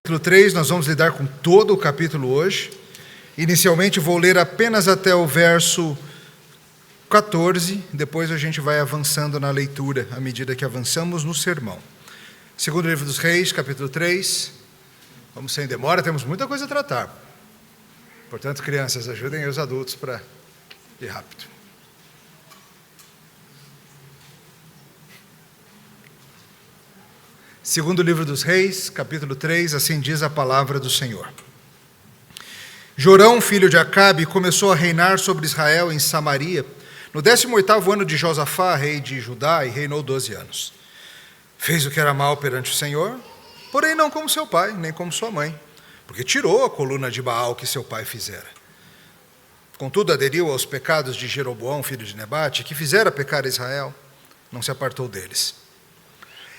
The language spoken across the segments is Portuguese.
Capítulo 3, nós vamos lidar com todo o capítulo hoje. Inicialmente vou ler apenas até o verso 14, depois a gente vai avançando na leitura, à medida que avançamos no sermão. Segundo livro dos Reis, capítulo 3, vamos sem demora, temos muita coisa a tratar. Portanto, crianças, ajudem os adultos para ir rápido. Segundo livro dos Reis, capítulo 3, assim diz a palavra do Senhor. Jorão, filho de Acabe, começou a reinar sobre Israel em Samaria, no 18º ano de Josafá, rei de Judá, e reinou 12 anos. Fez o que era mal perante o Senhor, porém não como seu pai, nem como sua mãe, porque tirou a coluna de Baal que seu pai fizera. Contudo, aderiu aos pecados de Jeroboão, filho de Nebate, que fizera pecar Israel, não se apartou deles.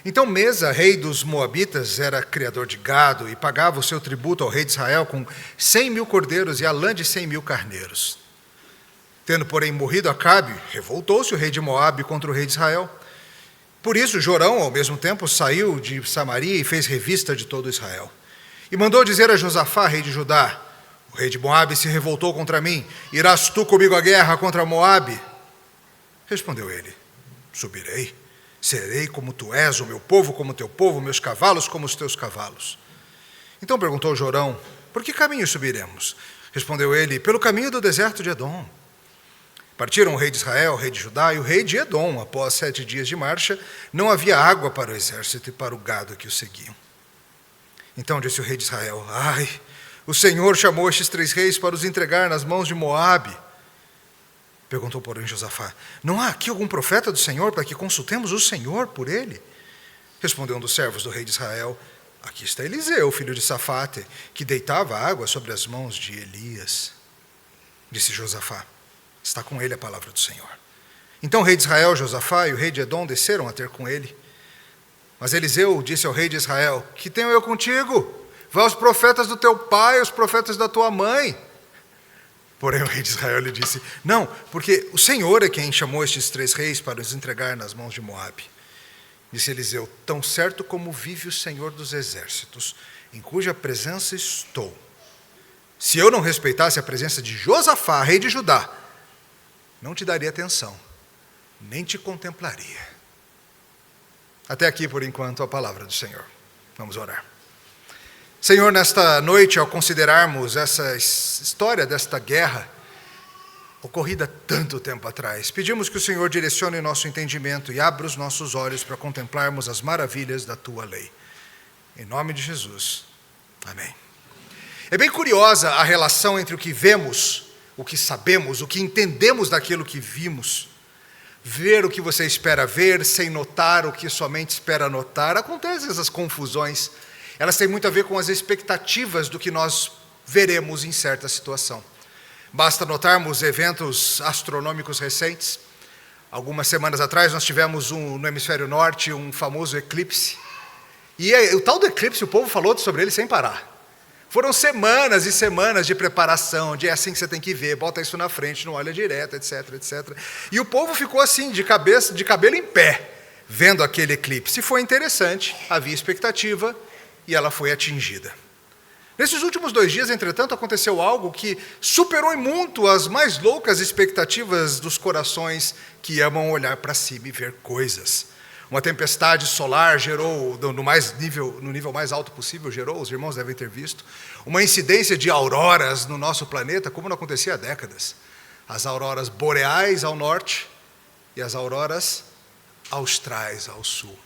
Então Mesa, rei dos Moabitas, era criador de gado e pagava o seu tributo ao rei de Israel com 100.000 cordeiros e a lã de 100.000 carneiros. Tendo, porém, morrido Acabe, revoltou-se o rei de Moabe contra o rei de Israel. Por isso, Jorão, ao mesmo tempo, saiu de Samaria e fez revista de todo Israel. E mandou dizer a Josafá, rei de Judá: o rei de Moabe se revoltou contra mim, irás tu comigo à guerra contra Moabe? Respondeu ele: subirei. Serei como tu és, o meu povo como teu povo, meus cavalos como os teus cavalos. Então perguntou Jorão: por que caminho subiremos? Respondeu ele: pelo caminho do deserto de Edom. Partiram o rei de Israel, o rei de Judá e o rei de Edom. Após 7 dias de marcha, não havia água para o exército e para o gado que o seguiam. Então disse o rei de Israel: ai, o Senhor chamou estes 3 reis para os entregar nas mãos de Moabe. Perguntou, porém, Josafá: não há aqui algum profeta do Senhor para que consultemos o Senhor por ele? Respondeu um dos servos do rei de Israel: aqui está Eliseu, filho de Safate, que deitava água sobre as mãos de Elias. Disse Josafá: está com ele a palavra do Senhor. Então o rei de Israel, Josafá, e o rei de Edom desceram a ter com ele. Mas Eliseu disse ao rei de Israel: que tenho eu contigo? Vá aos profetas do teu pai, aos profetas da tua mãe. Porém o rei de Israel lhe disse: não, porque o Senhor é quem chamou estes 3 reis para os entregar nas mãos de Moabe. Disse Eliseu: tão certo como vive o Senhor dos exércitos, em cuja presença estou, se eu não respeitasse a presença de Josafá, rei de Judá, não te daria atenção, nem te contemplaria. Até aqui, por enquanto, a palavra do Senhor. Vamos orar. Senhor, nesta noite, ao considerarmos essa história desta guerra, ocorrida tanto tempo atrás, pedimos que o Senhor direcione o nosso entendimento e abra os nossos olhos para contemplarmos as maravilhas da Tua lei. Em nome de Jesus. Amém. É bem curiosa a relação entre o que vemos, o que sabemos, o que entendemos daquilo que vimos. Ver o que você espera ver, sem notar o que somente espera notar. Acontecem essas confusões. Elas têm muito a ver com as expectativas do que nós veremos em certa situação. Basta notarmos eventos astronômicos recentes. Algumas semanas atrás nós tivemos no hemisfério norte um famoso eclipse. E o tal do eclipse, o povo falou sobre ele sem parar. Foram semanas e semanas de preparação, de é assim que você tem que ver, bota isso na frente, não olha direto, etc, etc. E o povo ficou assim, de cabelo em pé, vendo aquele eclipse. E foi interessante, havia expectativa, e ela foi atingida. Nesses últimos 2 dias, entretanto, aconteceu algo que superou em muito as mais loucas expectativas dos corações que amam olhar para cima e ver coisas. Uma tempestade solar gerou, no nível mais alto possível, os irmãos devem ter visto, uma incidência de auroras no nosso planeta, como não acontecia há décadas. As auroras boreais ao norte e as auroras austrais ao sul.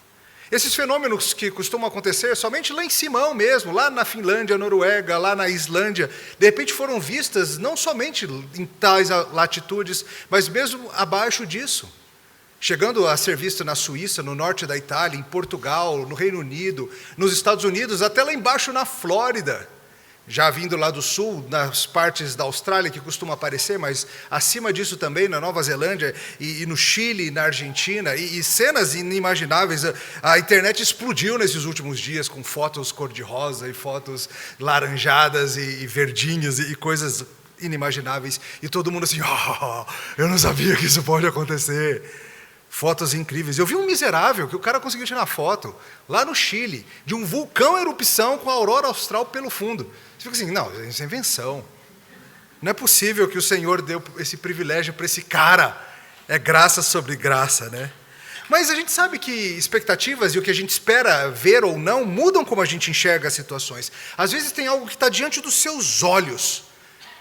Esses fenômenos que costumam acontecer somente lá em cima mesmo, lá na Finlândia, Noruega, lá na Islândia, de repente foram vistas não somente em tais latitudes, mas mesmo abaixo disso. Chegando a ser visto na Suíça, no norte da Itália, em Portugal, no Reino Unido, nos Estados Unidos, até lá embaixo na Flórida. Já vindo lá do sul, nas partes da Austrália que costuma aparecer, mas acima disso também na Nova Zelândia e no Chile, na Argentina, e cenas inimagináveis. A internet explodiu nesses últimos dias com fotos cor-de-rosa e fotos laranjadas e verdinhas e coisas inimagináveis. E todo mundo assim: oh, eu não sabia que isso pode acontecer. Fotos incríveis. Eu vi um miserável que o cara conseguiu tirar foto lá no Chile, de um vulcão em erupção com a aurora austral pelo fundo. Você fica assim, não, isso é invenção. Não é possível que o Senhor deu esse privilégio para esse cara. É graça sobre graça, né? Mas a gente sabe que expectativas e o que a gente espera ver ou não mudam como a gente enxerga as situações. Às vezes tem algo que está diante dos seus olhos,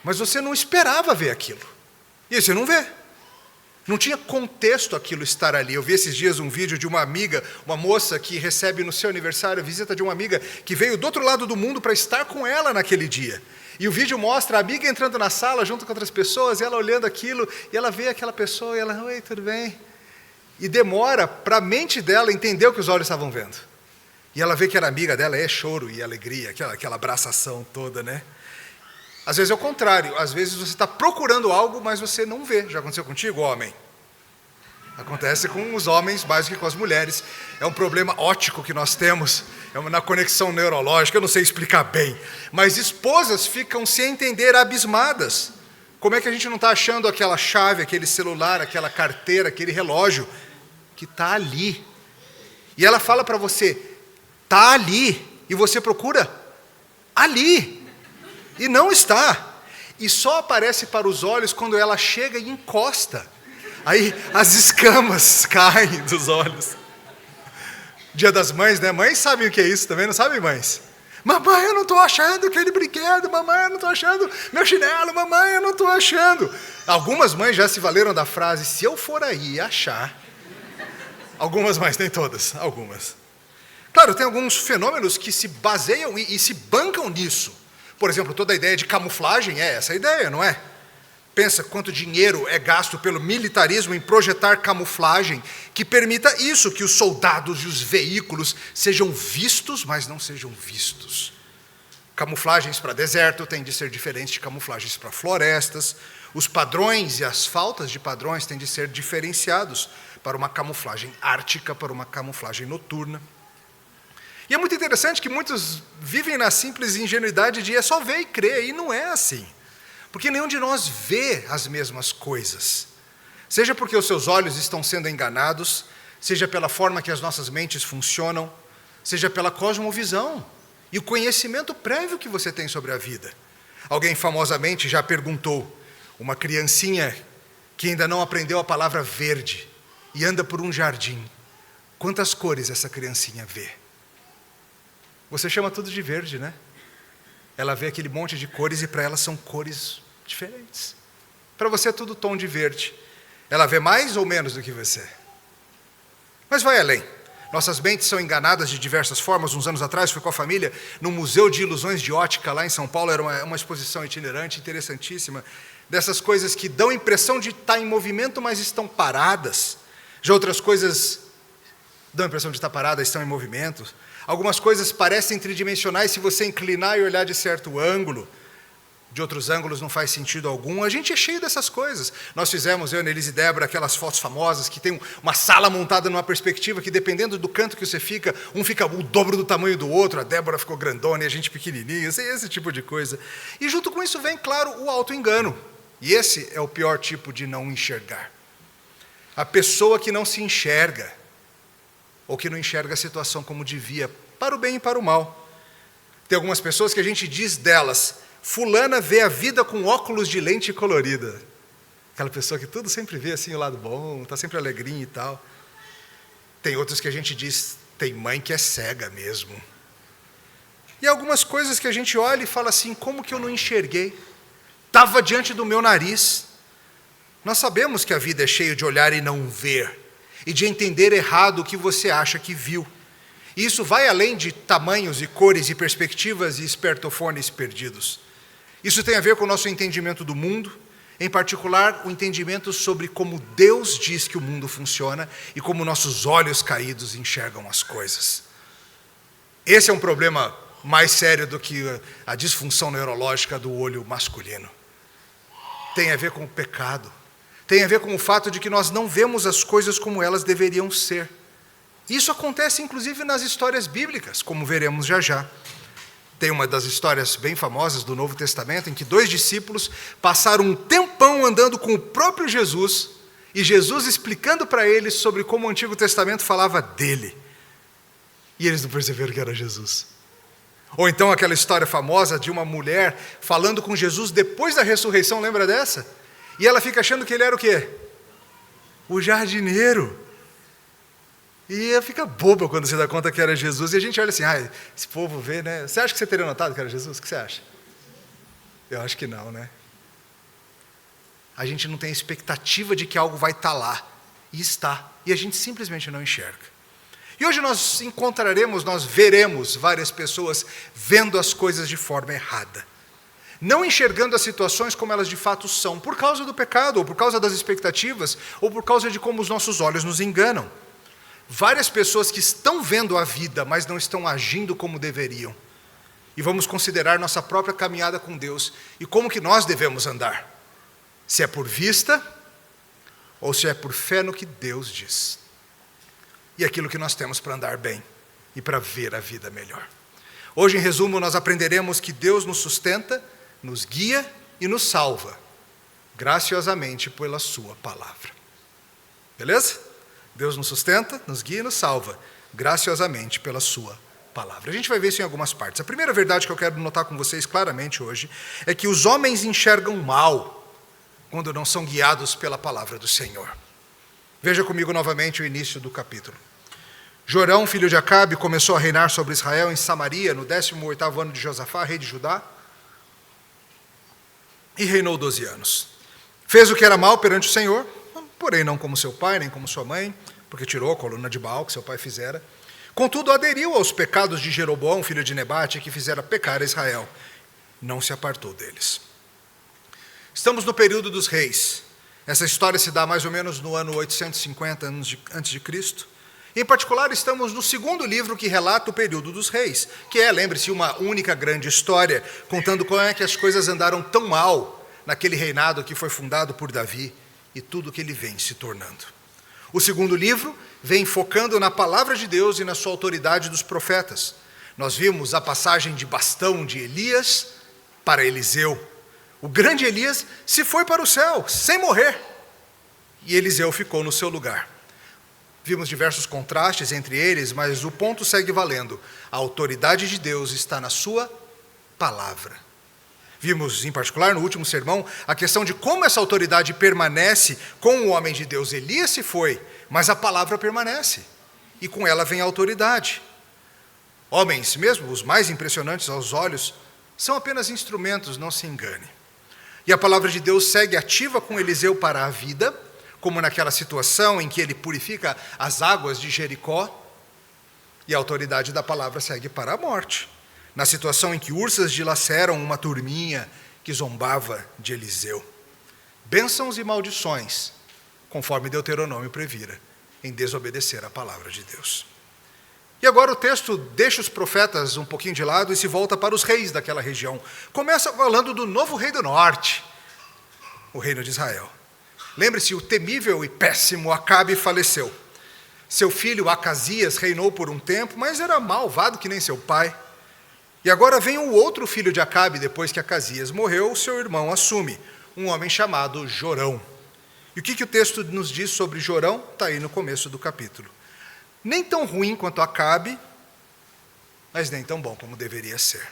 mas você não esperava ver aquilo. E aí você não vê. Não tinha contexto aquilo estar ali. Eu vi esses dias um vídeo de uma amiga, uma moça que recebe no seu aniversário a visita de uma amiga que veio do outro lado do mundo para estar com ela naquele dia. E o vídeo mostra a amiga entrando na sala junto com outras pessoas, e ela olhando aquilo, e ela vê aquela pessoa, e ela, oi, tudo bem? E demora para a mente dela entender o que os olhos estavam vendo. E ela vê que era amiga dela, é choro e alegria, aquela abraçação toda, né? Às vezes é o contrário, às vezes você está procurando algo, mas você não vê. Já aconteceu contigo, homem? Acontece com os homens mais do que com as mulheres. É um problema óptico que nós temos, na conexão neurológica, eu não sei explicar bem. Mas esposas ficam sem entender, abismadas. Como é que a gente não está achando aquela chave, aquele celular, aquela carteira, aquele relógio, que está ali? E ela fala para você, está ali, e você procura ali, e não está. E só aparece para os olhos quando ela chega e encosta. Aí as escamas caem dos olhos. Dia das mães, né? Mães sabem o que é isso também, não sabem, mães? Mamãe, eu não estou achando aquele brinquedo. Mamãe, eu não estou achando meu chinelo. Mamãe, eu não estou achando. Algumas mães já se valeram da frase, se eu for aí achar. Algumas mães, nem todas, algumas. Claro, tem alguns fenômenos que se baseiam e se bancam nisso. Por exemplo, toda a ideia de camuflagem é essa ideia, não é? Pensa quanto dinheiro é gasto pelo militarismo em projetar camuflagem que permita isso, que os soldados e os veículos sejam vistos, mas não sejam vistos. Camuflagens para deserto têm de ser diferentes de camuflagens para florestas. Os padrões e as faltas de padrões têm de ser diferenciados para uma camuflagem ártica, para uma camuflagem noturna. E é muito interessante que muitos vivem na simples ingenuidade de é só ver e crer, e não é assim. Porque nenhum de nós vê as mesmas coisas. Seja porque os seus olhos estão sendo enganados, seja pela forma que as nossas mentes funcionam, seja pela cosmovisão e o conhecimento prévio que você tem sobre a vida. Alguém famosamente já perguntou, uma criancinha que ainda não aprendeu a palavra verde e anda por um jardim, quantas cores essa criancinha vê? Você chama tudo de verde, né? Ela vê aquele monte de cores e para ela são cores diferentes. Para você é tudo tom de verde. Ela vê mais ou menos do que você. Mas vai além. Nossas mentes são enganadas de diversas formas. Uns anos atrás fui com a família no Museu de Ilusões de Ótica, lá em São Paulo. Era uma exposição itinerante, interessantíssima. Dessas coisas que dão a impressão de estar em movimento, mas estão paradas. Já outras coisas dão a impressão de estar paradas, estão em movimento. Algumas coisas parecem tridimensionais se você inclinar e olhar de certo ângulo. De outros ângulos não faz sentido algum. A gente é cheio dessas coisas. Nós fizemos, eu, Nelise e Débora, aquelas fotos famosas que tem uma sala montada numa perspectiva que, dependendo do canto que você fica, um fica o dobro do tamanho do outro, a Débora ficou grandona e a gente pequenininha, esse tipo de coisa. E junto com isso vem, claro, o auto-engano. E esse é o pior tipo de não enxergar. A pessoa que não se enxerga, ou que não enxerga a situação como devia, para o bem e para o mal. Tem algumas pessoas que a gente diz delas, fulana vê a vida com óculos de lente colorida. Aquela pessoa que tudo sempre vê assim o lado bom, está sempre alegrinha e tal. Tem outras que a gente diz, tem mãe que é cega mesmo. E algumas coisas que a gente olha e fala assim, como que eu não enxerguei? Estava diante do meu nariz. Nós sabemos que a vida é cheia de olhar e não ver, e de entender errado o que você acha que viu. E isso vai além de tamanhos e cores e perspectivas e espertofones perdidos. Isso tem a ver com o nosso entendimento do mundo, em particular o entendimento sobre como Deus diz que o mundo funciona e como nossos olhos caídos enxergam as coisas. Esse é um problema mais sério do que a disfunção neurológica do olho masculino. Tem a ver com o pecado. Tem a ver com o fato de que nós não vemos as coisas como elas deveriam ser. Isso acontece inclusive nas histórias bíblicas, como veremos já já. Tem uma das histórias bem famosas do Novo Testamento, em que 2 discípulos passaram um tempão andando com o próprio Jesus, E Jesus explicando para eles sobre como o Antigo Testamento falava dele. E eles não perceberam que era Jesus. Ou então aquela história famosa de uma mulher falando com Jesus depois da ressurreição, lembra dessa? E ela fica achando que ele era o quê? O jardineiro. E ela fica boba quando se dá conta que era Jesus. E a gente olha assim, esse povo vê, né? Você acha que você teria notado que era Jesus? O que você acha? Eu acho que não, né? A gente não tem expectativa de que algo vai estar lá. E está. E a gente simplesmente não enxerga. E hoje nós veremos várias pessoas vendo as coisas de forma errada. Não enxergando as situações como elas de fato são, por causa do pecado, ou por causa das expectativas, ou por causa de como os nossos olhos nos enganam. Várias pessoas que estão vendo a vida, mas não estão agindo como deveriam. E vamos considerar nossa própria caminhada com Deus e como que nós devemos andar. Se é por vista, ou se é por fé no que Deus diz. E aquilo que nós temos para andar bem e para ver a vida melhor. Hoje, em resumo, nós aprenderemos que Deus nos sustenta, nos guia e nos salva, graciosamente pela sua palavra. Beleza? Deus nos sustenta, nos guia e nos salva, graciosamente pela sua palavra. A gente vai ver isso em algumas partes. A primeira verdade que eu quero notar com vocês claramente hoje é que os homens enxergam mal quando não são guiados pela palavra do Senhor. Veja comigo novamente o início do capítulo. Jorão, filho de Acabe, começou a reinar sobre Israel em Samaria, no 18º ano de Josafá, rei de Judá, e reinou 12 anos. Fez o que era mal perante o Senhor, porém não como seu pai, nem como sua mãe, porque tirou a coluna de Baal que seu pai fizera. Contudo, aderiu aos pecados de Jeroboão, filho de Nebate, que fizera pecar a Israel. Não se apartou deles. Estamos no período dos reis. Essa história se dá mais ou menos no ano 850 antes de Cristo. Em particular, estamos no segundo livro que relata o período dos reis, que é, lembre-se, uma única grande história, contando como é que as coisas andaram tão mal naquele reinado que foi fundado por Davi e tudo que ele vem se tornando. O segundo livro vem focando na palavra de Deus e na sua autoridade dos profetas. Nós vimos a passagem de bastão de Elias para Eliseu. O grande Elias se foi para o céu, sem morrer, e Eliseu ficou no seu lugar. Vimos diversos contrastes entre eles, mas o ponto segue valendo. A autoridade de Deus está na sua palavra. Vimos, em particular, no último sermão, a questão de como essa autoridade permanece com o homem de Deus. Elias se foi, mas a palavra permanece, e com ela vem a autoridade. Homens, mesmo os mais impressionantes aos olhos, são apenas instrumentos, não se engane. E a palavra de Deus segue ativa com Eliseu para a vida, como naquela situação em que ele purifica as águas de Jericó, e a autoridade da palavra segue para a morte, na situação em que ursas dilaceram uma turminha que zombava de Eliseu. Bênçãos e maldições, conforme Deuteronômio previra, em desobedecer à palavra de Deus. E agora o texto deixa os profetas um pouquinho de lado e se volta para os reis daquela região. Começa falando do novo rei do norte, o reino de Israel. Lembre-se, o temível e péssimo Acabe faleceu. Seu filho Acasias reinou por um tempo, mas era malvado que nem seu pai. E agora vem o outro filho de Acabe, depois que Acasias morreu, seu irmão assume, um homem chamado Jorão. E o que o texto nos diz sobre Jorão? Está aí no começo do capítulo. Nem tão ruim quanto Acabe, mas nem tão bom como deveria ser.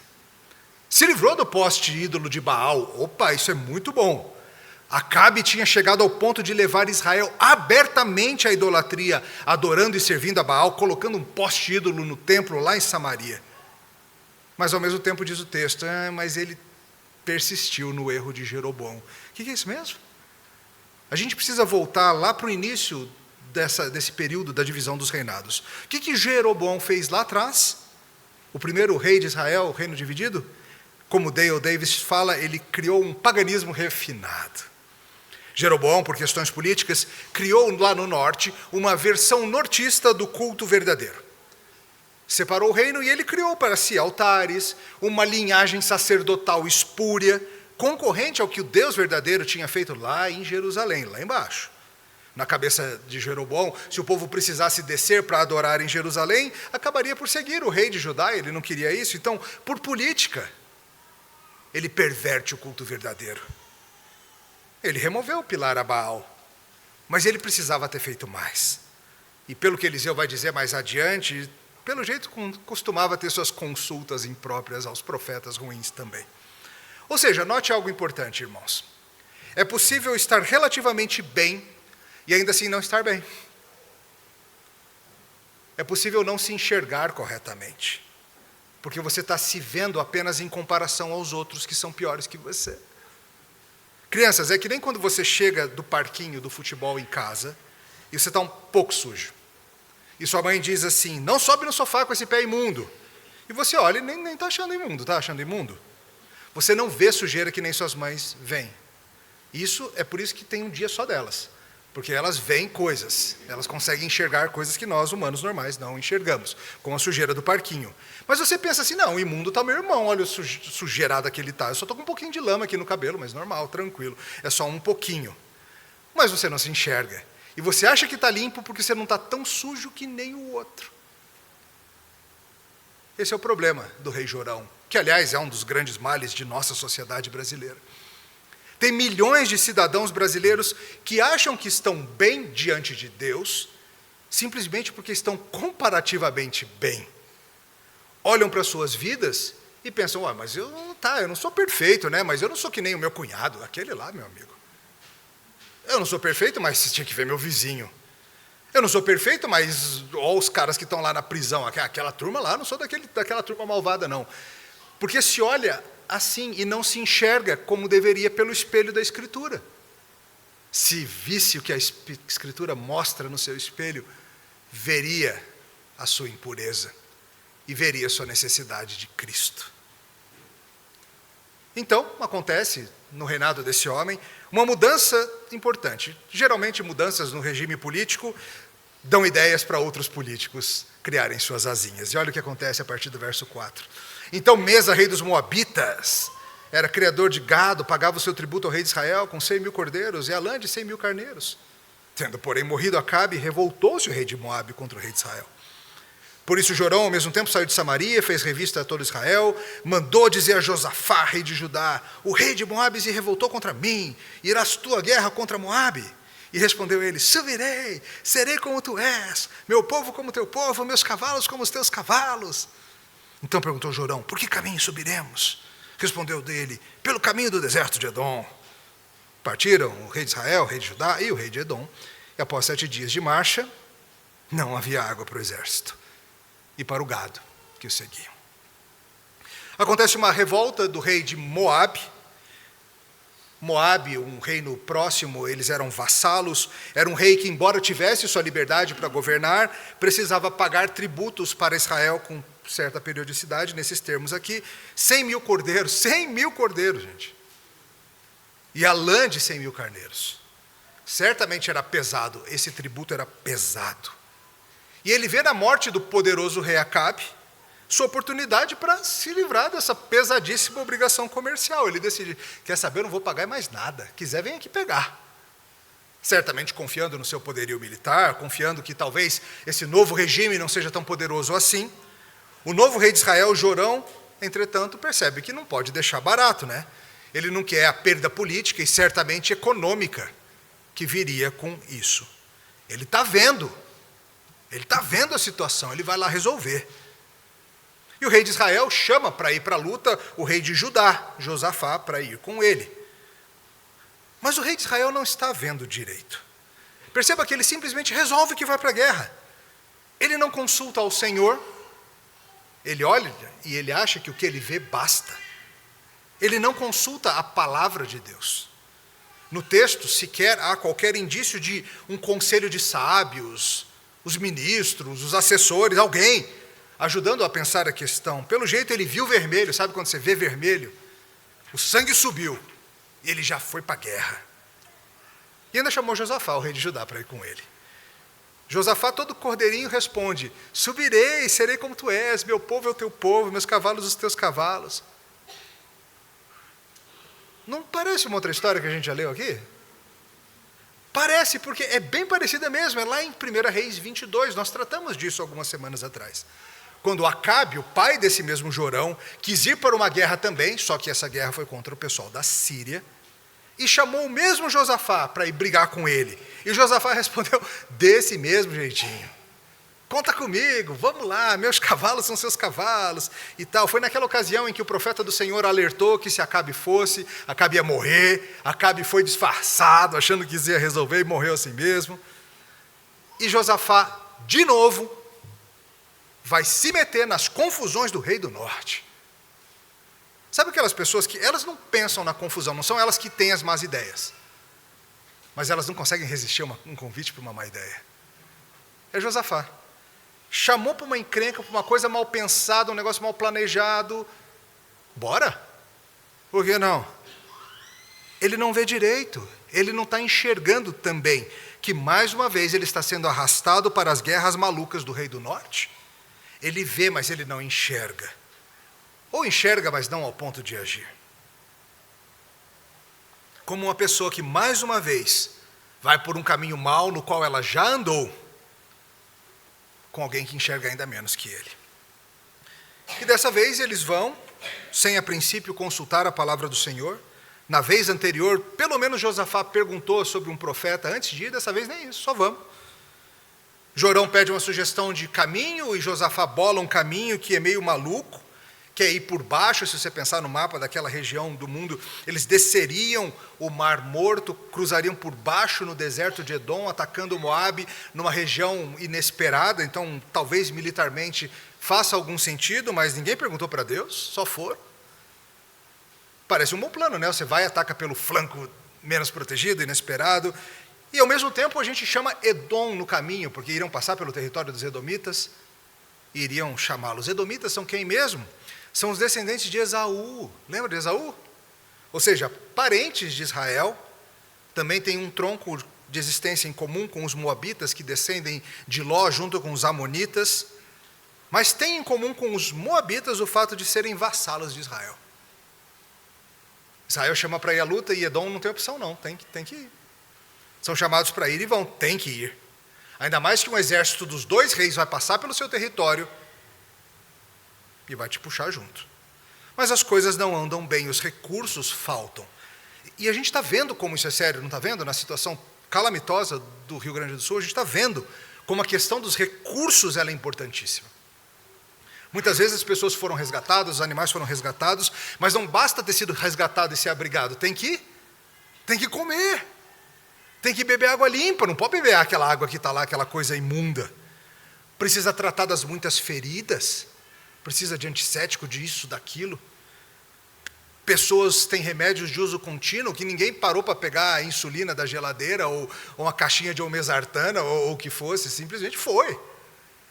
Se livrou do poste ídolo de Baal. Opa, isso é muito bom. Acabe tinha chegado ao ponto de levar Israel abertamente à idolatria, adorando e servindo a Baal, colocando um poste ídolo no templo lá em Samaria. Mas ao mesmo tempo diz o texto, mas ele persistiu no erro de Jeroboão. O que é isso mesmo? A gente precisa voltar lá para o início desse período da divisão dos reinados. O que Jeroboão fez lá atrás? O primeiro rei de Israel, o reino dividido? Como Dale Davis fala, ele criou um paganismo refinado. Jeroboão, por questões políticas, criou lá no norte uma versão nortista do culto verdadeiro. Separou o reino e ele criou para si altares, uma linhagem sacerdotal espúria, concorrente ao que o Deus verdadeiro tinha feito lá em Jerusalém, lá embaixo. Na cabeça de Jeroboão, se o povo precisasse descer para adorar em Jerusalém, acabaria por seguir o rei de Judá, ele não queria isso. Então, por política, ele perverte o culto verdadeiro. Ele removeu o pilar a Baal. Mas ele precisava ter feito mais. E pelo que Eliseu vai dizer mais adiante, pelo jeito costumava ter suas consultas impróprias aos profetas ruins também. Ou seja, note algo importante, irmãos. É possível estar relativamente bem e ainda assim não estar bem. É possível não se enxergar corretamente, porque você está se vendo apenas em comparação aos outros que são piores que você. Crianças, é que nem quando você chega do parquinho do futebol em casa e você está um pouco sujo. E sua mãe diz assim, não sobe no sofá com esse pé imundo. E você olha e nem está achando imundo, está achando imundo? Você não vê sujeira que nem suas mães veem. Isso é por isso que tem um dia só delas. Porque elas veem coisas, elas conseguem enxergar coisas que nós, humanos normais, não enxergamos, como a sujeira do parquinho. Mas você pensa assim, não, o imundo está meu irmão, olha o sujeirada que ele está. Eu só estou com um pouquinho de lama aqui no cabelo, mas normal, tranquilo, é só um pouquinho. Mas você não se enxerga. E você acha que está limpo porque você não está tão sujo que nem o outro. Esse é o problema do rei Jorão, que, aliás, é um dos grandes males de nossa sociedade brasileira. Tem milhões de cidadãos brasileiros que acham que estão bem diante de Deus, simplesmente porque estão comparativamente bem. Olham para suas vidas e pensam, mas eu não sou perfeito, né? Mas eu não sou que nem o meu cunhado, aquele lá, meu amigo. Eu não sou perfeito, mas você tinha que ver meu vizinho. Eu não sou perfeito, mas olha os caras que estão lá na prisão, aquela turma lá, eu não sou daquela turma malvada, não. Porque se olha assim e não se enxerga como deveria pelo espelho da Escritura. Se visse o que a Escritura mostra no seu espelho, veria a sua impureza e veria a sua necessidade de Cristo. Então, acontece no reinado desse homem uma mudança importante. Geralmente, mudanças no regime político dão ideias para outros políticos criarem suas asinhas. E olha o que acontece a partir do verso 4. Então Mesa, rei dos Moabitas, era criador de gado, pagava o seu tributo ao rei de Israel com 100.000 cordeiros e Alã de 100.000 carneiros. Tendo, porém, morrido Acabe, revoltou-se o rei de Moabe contra o rei de Israel. Por isso Jorão, ao mesmo tempo, saiu de Samaria, fez revista a todo Israel, mandou dizer a Josafá, rei de Judá, o rei de Moabe se revoltou contra mim, irás tu à guerra contra Moabe? E respondeu ele, subirei, serei como tu és, meu povo como teu povo, meus cavalos como os teus cavalos. Então perguntou Jorão, por que caminho subiremos? Respondeu dele, pelo caminho do deserto de Edom. Partiram o rei de Israel, o rei de Judá e o rei de Edom, e após 7 dias de marcha, não havia água para o exército e para o gado que o seguiam. Acontece uma revolta do rei de Moabe. Moabe, um reino próximo, eles eram vassalos, era um rei que, embora tivesse sua liberdade para governar, precisava pagar tributos para Israel com certa periodicidade, nesses termos aqui, 100.000 cordeiros, 100.000 cordeiros, gente. E a lã de 100.000 carneiros. Certamente era pesado, esse tributo era pesado. E ele vê na morte do poderoso rei Acabe sua oportunidade para se livrar dessa pesadíssima obrigação comercial. Ele decide, quer saber, eu não vou pagar mais nada, quiser vem aqui pegar. Certamente confiando no seu poderio militar, confiando que talvez esse novo regime não seja tão poderoso assim, o novo rei de Israel, Jorão, entretanto, percebe que não pode deixar barato, né? Ele não quer a perda política e certamente econômica que viria com isso. Ele está vendo a situação, ele vai lá resolver. E o rei de Israel chama para ir para a luta o rei de Judá, Josafá, para ir com ele. Mas o rei de Israel não está vendo direito. Perceba que ele simplesmente resolve que vai para a guerra. Ele não consulta ao Senhor, ele olha e ele acha que o que ele vê basta. Ele não consulta a palavra de Deus. No texto sequer há qualquer indício de um conselho de sábios, os ministros, os assessores, alguém ajudando a pensar a questão. Pelo jeito ele viu vermelho, sabe quando você vê vermelho? O sangue subiu e ele já foi para a guerra. E ainda chamou Josafá, o rei de Judá, para ir com ele. Josafá, todo cordeirinho, responde, subirei, serei como tu és, meu povo é o teu povo, meus cavalos os teus cavalos. Não parece uma outra história que a gente já leu aqui? Parece, porque é bem parecida mesmo, é lá em 1 Reis 22, nós tratamos disso algumas semanas atrás. Quando Acabe, o pai desse mesmo Jorão, quis ir para uma guerra também, só que essa guerra foi contra o pessoal da Síria, e chamou o mesmo Josafá para ir brigar com ele. E Josafá respondeu, desse mesmo jeitinho. Conta comigo, vamos lá, meus cavalos são seus cavalos e tal. Foi naquela ocasião em que o profeta do Senhor alertou que se Acabe fosse, Acabe ia morrer. Acabe foi disfarçado, achando que ia resolver e morreu assim mesmo. E Josafá, de novo, vai se meter nas confusões do rei do norte. Sabe aquelas pessoas que elas não pensam na confusão, não são elas que têm as más ideias, mas elas não conseguem resistir a um convite para uma má ideia. É Josafá. Chamou para uma encrenca, para uma coisa mal pensada, um negócio mal planejado. Bora? Por que não? Ele não vê direito, ele não está enxergando também que mais uma vez ele está sendo arrastado para as guerras malucas do rei do norte. Ele vê, mas ele não enxerga. Ou enxerga, mas não ao ponto de agir. Como uma pessoa que mais uma vez vai por um caminho mau no qual ela já andou, com alguém que enxerga ainda menos que ele. E dessa vez eles vão, sem a princípio consultar a palavra do Senhor. Na vez anterior, pelo menos Josafá perguntou sobre um profeta antes de ir, dessa vez nem isso, só vamos. Jorão pede uma sugestão de caminho e Josafá bola um caminho que é meio maluco, que é ir por baixo. Se você pensar no mapa daquela região do mundo, eles desceriam o Mar Morto, cruzariam por baixo no deserto de Edom, atacando Moabe numa região inesperada. Então, talvez militarmente faça algum sentido, mas ninguém perguntou para Deus, só foram. Parece um bom plano, né? Você vai e ataca pelo flanco menos protegido, inesperado. E, ao mesmo tempo, a gente chama Edom no caminho, porque iriam passar pelo território dos Edomitas e iriam chamá-los. Edomitas são quem mesmo? São os descendentes de Esaú. Lembra de Esaú? Ou seja, parentes de Israel. Também tem um tronco de existência em comum com os moabitas, que descendem de Ló junto com os amonitas. Mas tem em comum com os moabitas o fato de serem vassalos de Israel. Israel chama para ir à luta e Edom não tem opção não, tem que ir. São chamados para ir e vão, tem que ir. Ainda mais que um exército dos dois reis vai passar pelo seu território e vai te puxar junto. Mas as coisas não andam bem, os recursos faltam. E a gente está vendo como isso é sério, não está vendo? Na situação calamitosa do Rio Grande do Sul, a gente está vendo como a questão dos recursos ela é importantíssima. Muitas vezes as pessoas foram resgatadas, os animais foram resgatados, mas não basta ter sido resgatado e ser abrigado, tem que comer, tem que beber água limpa, não pode beber aquela água que está lá, aquela coisa imunda. Precisa tratar das muitas feridas, precisa de antissético, disso, daquilo. Pessoas têm remédios de uso contínuo que ninguém parou para pegar a insulina da geladeira ou uma caixinha de olmesartana ou o que fosse, simplesmente foi.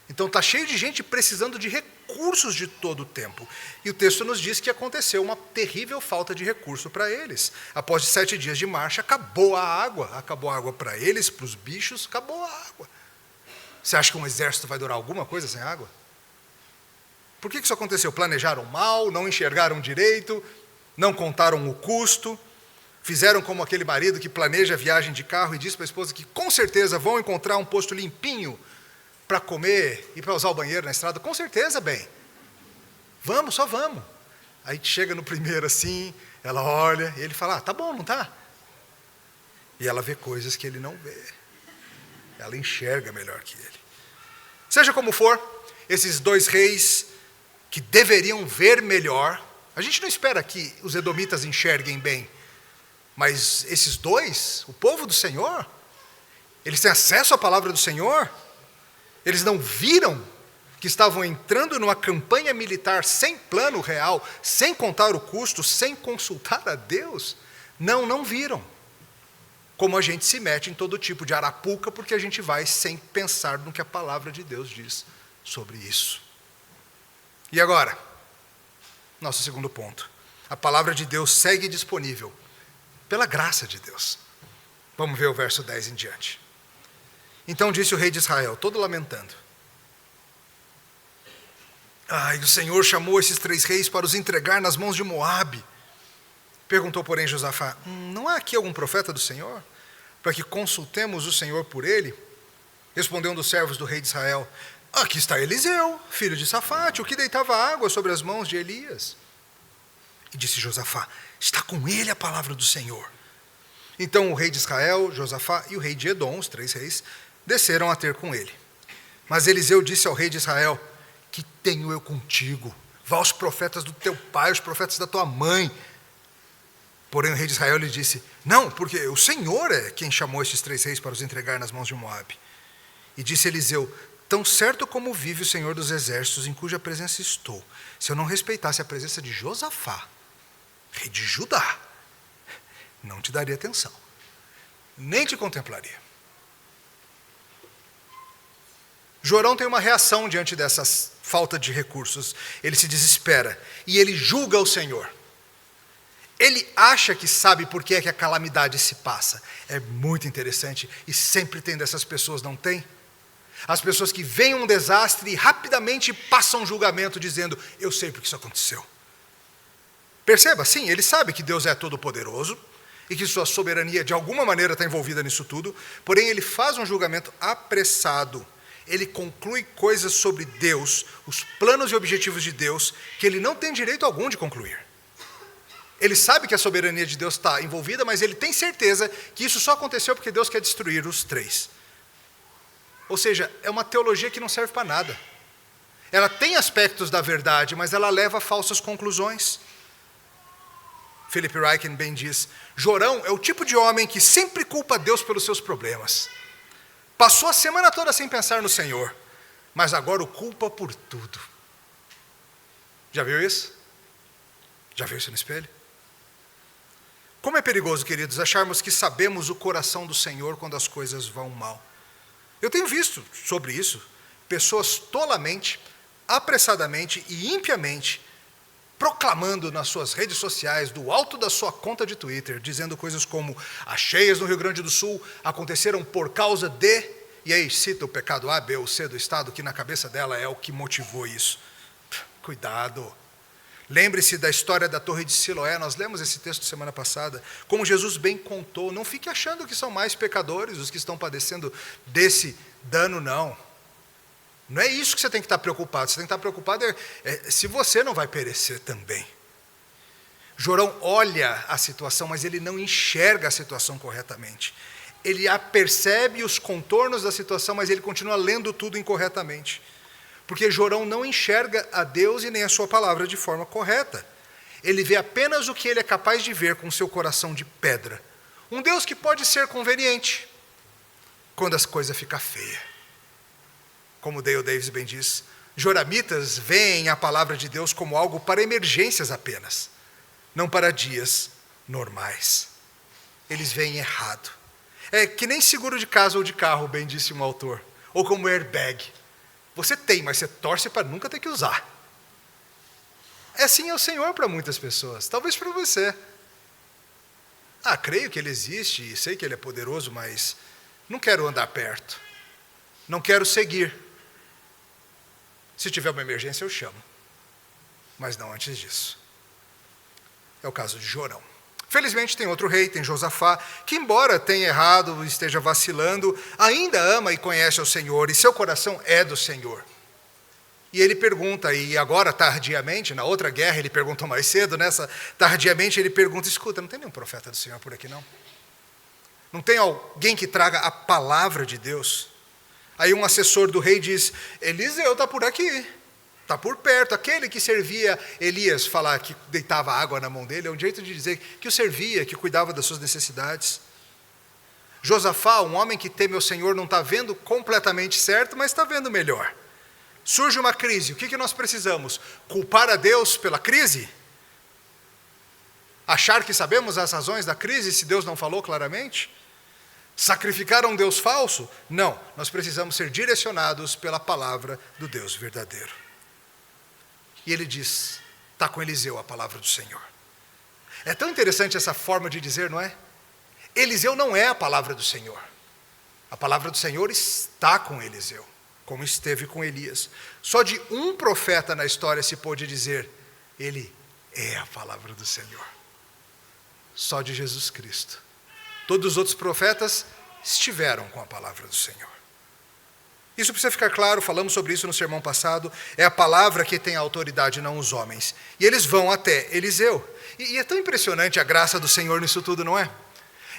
Então está cheio de gente precisando de recursos de todo o tempo. E o texto nos diz que aconteceu uma terrível falta de recurso para eles. Após 7 dias de marcha, acabou a água para eles, para os bichos, acabou a água. Você acha que um exército vai durar alguma coisa sem água? Por que isso aconteceu? Planejaram mal, não enxergaram direito, não contaram o custo, fizeram como aquele marido que planeja a viagem de carro e diz para a esposa que com certeza vão encontrar um posto limpinho para comer e para usar o banheiro na estrada. Com certeza, bem. Vamos, só vamos. Aí chega no primeiro assim, ela olha e ele fala, tá bom, não tá? E ela vê coisas que ele não vê. Ela enxerga melhor que ele. Seja como for, esses dois reis que deveriam ver melhor, a gente não espera que os edomitas enxerguem bem, mas esses dois, o povo do Senhor, eles têm acesso à palavra do Senhor, eles não viram que estavam entrando numa campanha militar sem plano real, sem contar o custo, sem consultar a Deus? Não viram. Como a gente se mete em todo tipo de arapuca, porque a gente vai sem pensar no que a palavra de Deus diz sobre isso. E agora, nosso segundo ponto. A palavra de Deus segue disponível, pela graça de Deus. Vamos ver o verso 10 em diante. Então disse o rei de Israel, todo lamentando. E o Senhor chamou esses 3 reis para os entregar nas mãos de Moabe. Perguntou, porém, Josafá, não há aqui algum profeta do Senhor, para que consultemos o Senhor por ele? Respondeu um dos servos do rei de Israel, aqui está Eliseu, filho de Safate, o que deitava água sobre as mãos de Elias. E disse Josafá, está com ele a palavra do Senhor. Então o rei de Israel, Josafá, e o rei de Edom, os 3 reis, desceram a ter com ele. Mas Eliseu disse ao rei de Israel: que tenho eu contigo? Vá aos profetas do teu pai, aos profetas da tua mãe. Porém o rei de Israel lhe disse: não, porque o Senhor é quem chamou estes 3 reis para os entregar nas mãos de Moabe. E disse Eliseu: tão certo como vive o Senhor dos exércitos, em cuja presença estou, se eu não respeitasse a presença de Josafá, rei de Judá, não te daria atenção, nem te contemplaria. Jorão tem uma reação diante dessa falta de recursos. Ele se desespera e ele julga o Senhor. Ele acha que sabe por que é que a calamidade se passa. É muito interessante e sempre tem dessas pessoas, não tem? As pessoas que veem um desastre e rapidamente passam um julgamento dizendo: eu sei porque isso aconteceu. Perceba, sim, ele sabe que Deus é todo-poderoso e que sua soberania de alguma maneira está envolvida nisso tudo, porém ele faz um julgamento apressado. Ele conclui coisas sobre Deus, os planos e objetivos de Deus, que ele não tem direito algum de concluir. Ele sabe que a soberania de Deus está envolvida, mas ele tem certeza que isso só aconteceu porque Deus quer destruir os 3. Ou seja, é uma teologia que não serve para nada. Ela tem aspectos da verdade, mas ela leva a falsas conclusões. Philip Ryken bem diz: Jorão é o tipo de homem que sempre culpa Deus pelos seus problemas. Passou a semana toda sem pensar no Senhor, mas agora o culpa por tudo. Já viu isso? Já viu isso no espelho? Como é perigoso, queridos, acharmos que sabemos o coração do Senhor quando as coisas vão mal. Eu tenho visto sobre isso pessoas tolamente, apressadamente e impiamente proclamando nas suas redes sociais, do alto da sua conta de Twitter, dizendo coisas como: as cheias no Rio Grande do Sul aconteceram por causa de... E aí cita o pecado A, B ou C do Estado, que na cabeça dela é o que motivou isso. Cuidado. Lembre-se da história da Torre de Siloé, nós lemos esse texto semana passada, como Jesus bem contou. Não fique achando que são mais pecadores os que estão padecendo desse dano, não. Não é isso que você tem que estar preocupado. Você tem que estar preocupado se você não vai perecer também. Jorão olha a situação, mas ele não enxerga a situação corretamente. Ele percebe os contornos da situação, mas ele continua lendo tudo incorretamente. Porque Jorão não enxerga a Deus e nem a sua palavra de forma correta. Ele vê apenas o que ele é capaz de ver com seu coração de pedra. Um Deus que pode ser conveniente quando as coisas ficam feias. Como Dale Davis bem diz, joramitas veem a palavra de Deus como algo para emergências apenas, não para dias normais. Eles veem errado. É que nem seguro de casa ou de carro, bem disse um autor, ou como airbag. Você tem, mas você torce para nunca ter que usar. Assim é o Senhor para muitas pessoas, talvez para você. Creio que Ele existe e sei que Ele é poderoso, mas não quero andar perto. Não quero seguir. Se tiver uma emergência, eu chamo. Mas não antes disso. É o caso de Jorão. Felizmente tem outro rei, tem Josafá, que embora tenha errado, esteja vacilando, ainda ama e conhece ao Senhor, e seu coração é do Senhor. E ele pergunta, e agora tardiamente, na outra guerra ele perguntou mais cedo, nessa tardiamente ele pergunta: escuta, não tem nenhum profeta do Senhor por aqui não? Não tem alguém que traga a palavra de Deus? Aí um assessor do rei diz: Eliseu está por aqui. Está por perto, aquele que servia Elias, falar que deitava água na mão dele, é um jeito de dizer que o servia, que cuidava das suas necessidades. Josafá, um homem que teme ao Senhor, não está vendo completamente certo, mas está vendo melhor. Surge uma crise, o que nós precisamos? Culpar a Deus pela crise? Achar que sabemos as razões da crise se Deus não falou claramente? Sacrificar a um Deus falso? Não, nós precisamos ser direcionados pela palavra do Deus verdadeiro. E ele diz: está com Eliseu a palavra do Senhor. É tão interessante essa forma de dizer, não é? Eliseu não é a palavra do Senhor. A palavra do Senhor está com Eliseu, como esteve com Elias. Só de um profeta na história se pôde dizer: ele é a palavra do Senhor. Só de Jesus Cristo. Todos os outros profetas estiveram com a palavra do Senhor. Isso precisa ficar claro, falamos sobre isso no sermão passado. É a palavra que tem a autoridade, não os homens. E eles vão até Eliseu. E é tão impressionante a graça do Senhor nisso tudo, não é?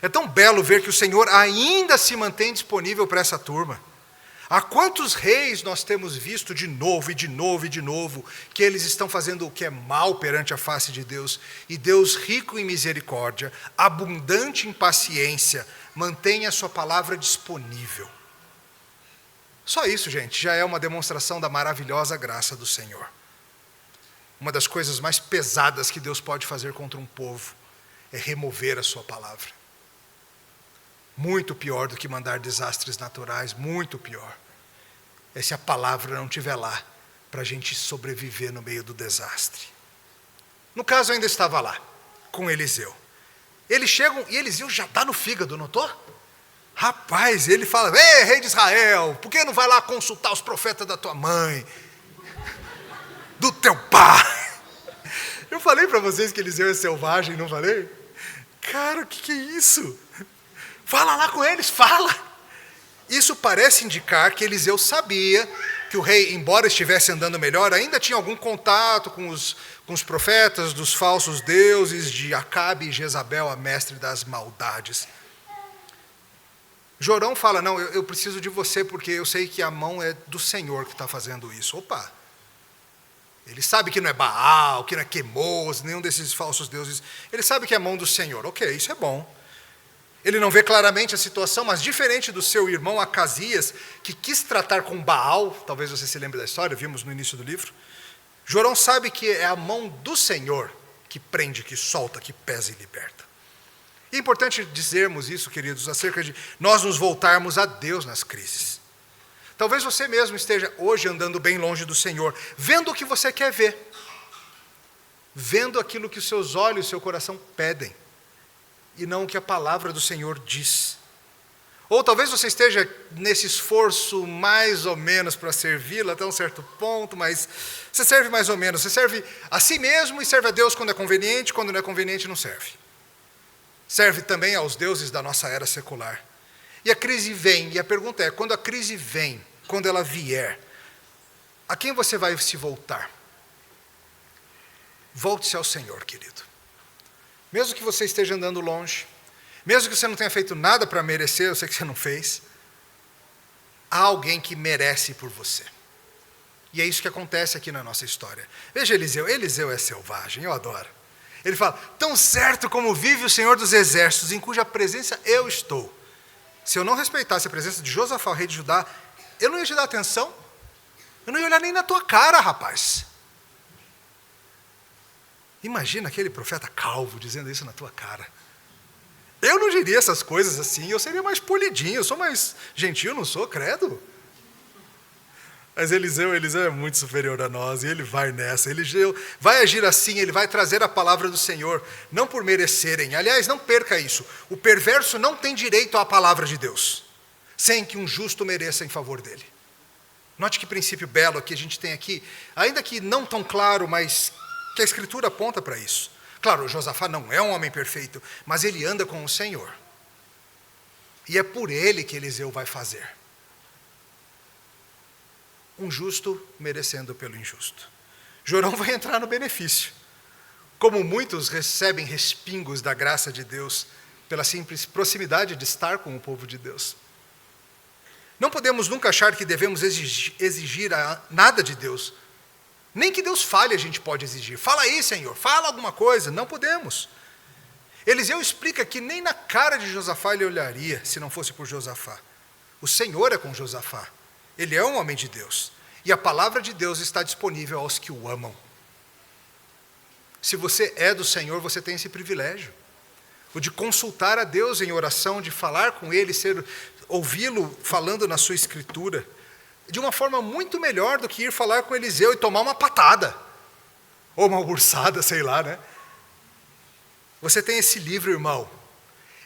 É tão belo ver que o Senhor ainda se mantém disponível para essa turma. Há quantos reis nós temos visto de novo, e de novo, e de novo, que eles estão fazendo o que é mal perante a face de Deus, e Deus, rico em misericórdia, abundante em paciência, mantém a sua palavra disponível. Só isso, gente, já é uma demonstração da maravilhosa graça do Senhor. Uma das coisas mais pesadas que Deus pode fazer contra um povo é remover a sua palavra. Muito pior do que mandar desastres naturais, muito pior. É se a palavra não estiver lá, para a gente sobreviver no meio do desastre. No caso, eu ainda estava lá, com Eliseu. Eles chegam, e Eliseu já está no fígado, notou? Rapaz, ele fala, ei, rei de Israel, por que não vai lá consultar os profetas da tua mãe? Do teu pai? Eu falei para vocês que Eliseu é selvagem, não falei? Cara, o que é isso? Fala lá com eles, fala. Isso parece indicar que Eliseu sabia que o rei, embora estivesse andando melhor, ainda tinha algum contato com os profetas dos falsos deuses, de Acabe e Jezabel, a mestre das maldades. Jorão fala, não, eu preciso de você, porque eu sei que a mão é do Senhor que está fazendo isso. Opa! Ele sabe que não é Baal, que não é Quemos, nenhum desses falsos deuses. Ele sabe que é a mão do Senhor. Ok, isso é bom. Ele não vê claramente a situação, mas diferente do seu irmão Acasias, que quis tratar com Baal, talvez você se lembre da história, vimos no início do livro, Jorão sabe que é a mão do Senhor que prende, que solta, que pesa e liberta. E é importante dizermos isso, queridos, acerca de nós nos voltarmos a Deus nas crises. Talvez você mesmo esteja hoje andando bem longe do Senhor, vendo o que você quer ver, vendo aquilo que os seus olhos e o seu coração pedem, e não o que a palavra do Senhor diz. Ou talvez você esteja nesse esforço mais ou menos para servi-lo até um certo ponto, mas você serve mais ou menos. Você serve a si mesmo e serve a Deus quando não é conveniente não serve. Serve também aos deuses da nossa era secular. E a crise vem, e a pergunta é, quando a crise vem, quando ela vier, a quem você vai se voltar? Volte-se ao Senhor, querido. Mesmo que você esteja andando longe, mesmo que você não tenha feito nada para merecer, eu sei que você não fez, há alguém que merece por você. E é isso que acontece aqui na nossa história. Veja Eliseu é selvagem, eu adoro. Ele fala, tão certo como vive o Senhor dos Exércitos, em cuja presença eu estou. Se eu não respeitasse a presença de Josafá, o rei de Judá, eu não ia te dar atenção, eu não ia olhar nem na tua cara, rapaz. Imagina aquele profeta calvo dizendo isso na tua cara. Eu não diria essas coisas assim, eu seria mais polidinho, eu sou mais gentil, não sou, credo. Mas Eliseu é muito superior a nós, e ele vai nessa. Eliseu vai agir assim, ele vai trazer a palavra do Senhor, não por merecerem. Aliás, não perca isso. O perverso não tem direito à palavra de Deus, sem que um justo mereça em favor dele. Note que princípio belo que a gente tem aqui, ainda que não tão claro, mas que a Escritura aponta para isso. Claro, Josafá não é um homem perfeito, mas ele anda com o Senhor. E é por ele que Eliseu vai fazer. Um justo merecendo pelo injusto. Jorão vai entrar no benefício. Como muitos recebem respingos da graça de Deus, pela simples proximidade de estar com o povo de Deus. Não podemos nunca achar que devemos exigir nada de Deus. Nem que Deus fale a gente pode exigir. Fala aí, Senhor, fala alguma coisa. Não podemos. Eliseu explica que nem na cara de Josafá ele olharia, se não fosse por Josafá. O Senhor é com Josafá. Ele é um homem de Deus. E a palavra de Deus está disponível aos que o amam. Se você é do Senhor, você tem esse privilégio. O de consultar a Deus em oração, de falar com Ele, ouvi-lo falando na sua Escritura. De uma forma muito melhor do que ir falar com Eliseu e tomar uma patada. Ou uma ursada, sei lá, né? Você tem esse livro, irmão.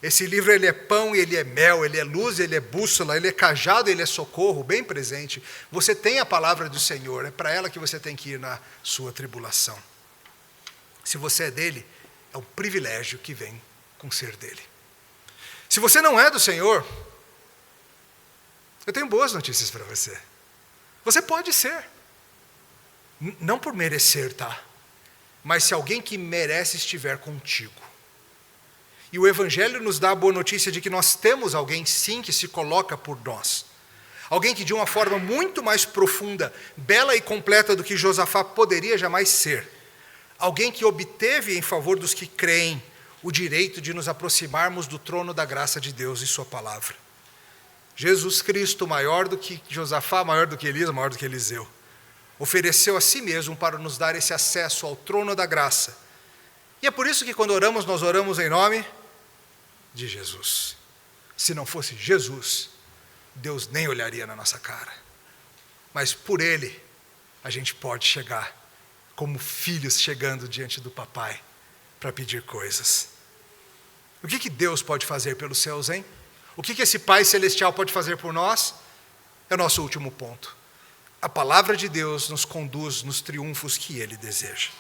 Esse livro, ele é pão, ele é mel, ele é luz, ele é bússola, ele é cajado, ele é socorro, bem presente. Você tem a palavra do Senhor, é para ela que você tem que ir na sua tribulação. Se você é dele, é um privilégio que vem com ser dele. Se você não é do Senhor, eu tenho boas notícias para você. Você pode ser. Não por merecer, tá? Mas se alguém que merece estiver contigo. E o Evangelho nos dá a boa notícia de que nós temos alguém, sim, que se coloca por nós. Alguém que de uma forma muito mais profunda, bela e completa do que Josafá poderia jamais ser. Alguém que obteve em favor dos que creem o direito de nos aproximarmos do trono da graça de Deus e sua palavra. Jesus Cristo, maior do que Josafá, maior do que Elias, maior do que Eliseu, ofereceu a si mesmo para nos dar esse acesso ao trono da graça. E é por isso que quando oramos, nós oramos em nome de Jesus. Se não fosse Jesus, Deus nem olharia na nossa cara. Mas por Ele, a gente pode chegar como filhos chegando diante do papai para pedir coisas. O que Deus pode fazer pelos céus, hein? O que esse Pai Celestial pode fazer por nós? É o nosso último ponto. A palavra de Deus nos conduz nos triunfos que Ele deseja.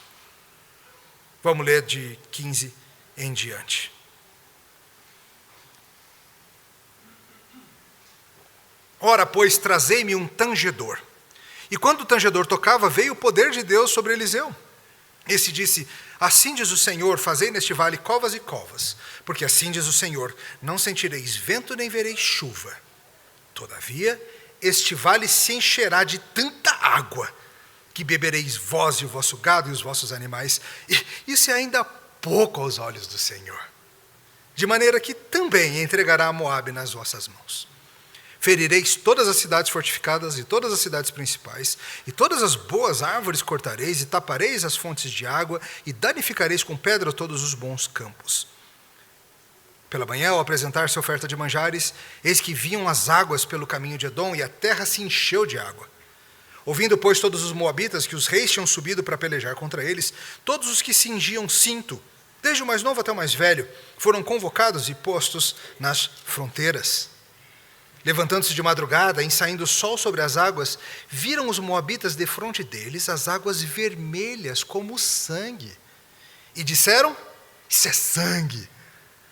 Vamos ler de 15 em diante. Ora, pois, trazei-me um tangedor. E quando o tangedor tocava, veio o poder de Deus sobre Eliseu. Esse disse: assim diz o Senhor, fazei neste vale covas e covas, porque assim diz o Senhor, não sentireis vento nem vereis chuva. Todavia, este vale se encherá de tanta água, que bebereis vós e o vosso gado e os vossos animais. E isso é ainda pouco aos olhos do Senhor. De maneira que também entregará a Moabe nas vossas mãos. Ferireis todas as cidades fortificadas e todas as cidades principais, e todas as boas árvores cortareis, e tapareis as fontes de água, e danificareis com pedra todos os bons campos. Pela manhã, ao apresentar-se a oferta de manjares, eis que vinham as águas pelo caminho de Edom, e a terra se encheu de água. Ouvindo, pois, todos os moabitas que os reis tinham subido para pelejar contra eles, todos os que cingiam cinto, desde o mais novo até o mais velho, foram convocados e postos nas fronteiras. Levantando-se de madrugada, em saindo o sol sobre as águas, viram os moabitas defronte deles as águas vermelhas como sangue. E disseram: isso é sangue.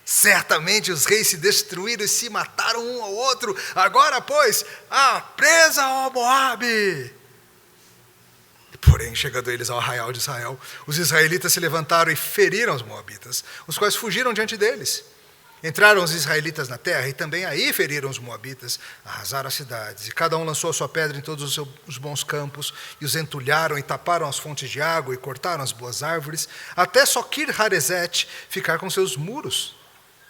Certamente os reis se destruíram e se mataram um ao outro. Agora, pois, a presa ao Moabe. Porém, chegando eles ao arraial de Israel, os israelitas se levantaram e feriram os moabitas, os quais fugiram diante deles. Entraram os israelitas na terra e também aí feriram os moabitas, arrasaram as cidades, e cada um lançou a sua pedra em todos os bons campos, e os entulharam e taparam as fontes de água e cortaram as boas árvores, até Soquir-Haresete ficar com seus muros.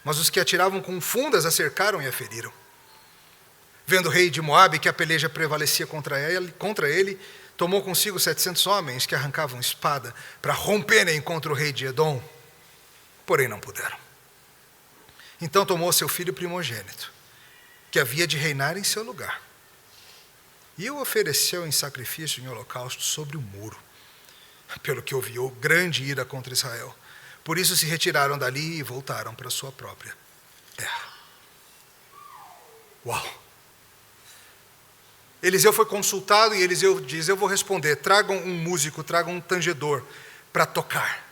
Mas os que atiravam com fundas a cercaram e a feriram. Vendo o rei de Moabe que a peleja prevalecia contra ele, tomou consigo 700 homens que arrancavam espada para romperem contra o rei de Edom, porém não puderam. Então tomou seu filho primogênito, que havia de reinar em seu lugar, e o ofereceu em sacrifício em holocausto sobre o muro, pelo que ouviu grande ira contra Israel. Por isso se retiraram dali e voltaram para sua própria terra. Uau! Eliseu foi consultado e Eliseu diz: eu vou responder, tragam um músico, tragam um tangedor para tocar.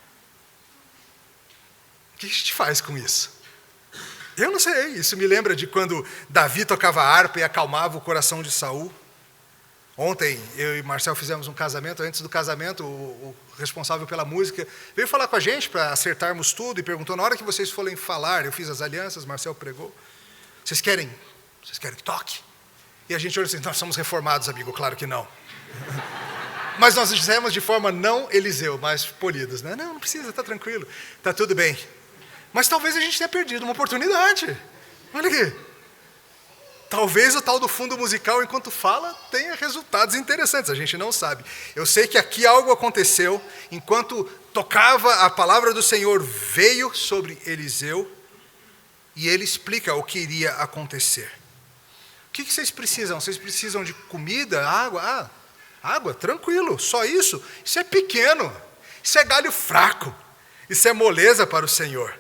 O que a gente faz com isso? Eu não sei, isso me lembra de quando Davi tocava harpa e acalmava o coração de Saul. Ontem, eu e Marcel fizemos um casamento. Antes do casamento, o responsável pela música veio falar com a gente para acertarmos tudo e perguntou: na hora que vocês forem falar, eu fiz as alianças, Marcel pregou, vocês querem que toque? E a gente olhou assim: nós somos reformados, amigo, claro que não. Mas nós dissemos de forma não Eliseu, mas polidos, né? Não precisa, está tranquilo, está tudo bem. Mas talvez a gente tenha perdido uma oportunidade. Olha aqui. Talvez o tal do fundo musical, enquanto fala, tenha resultados interessantes. A gente não sabe. Eu sei que aqui algo aconteceu. Enquanto tocava, a palavra do Senhor veio sobre Eliseu. E ele explica o que iria acontecer. O que vocês precisam? Vocês precisam de comida, água? Água, tranquilo. Só isso? Isso é pequeno. Isso é galho fraco. Isso é moleza para o Senhor.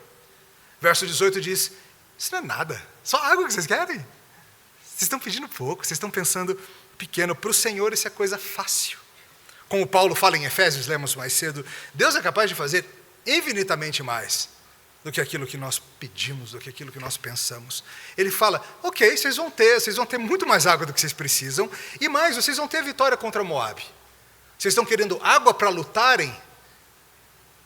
Verso 18 diz: isso não é nada, só água que vocês querem. Vocês estão pedindo pouco, vocês estão pensando pequeno. Para o Senhor isso é coisa fácil. Como Paulo fala em Efésios, lemos mais cedo, Deus é capaz de fazer infinitamente mais do que aquilo que nós pedimos, do que aquilo que nós pensamos. Ele fala: ok, vocês vão ter muito mais água do que vocês precisam, e mais, vocês vão ter a vitória contra Moabe. Vocês estão querendo água para lutarem?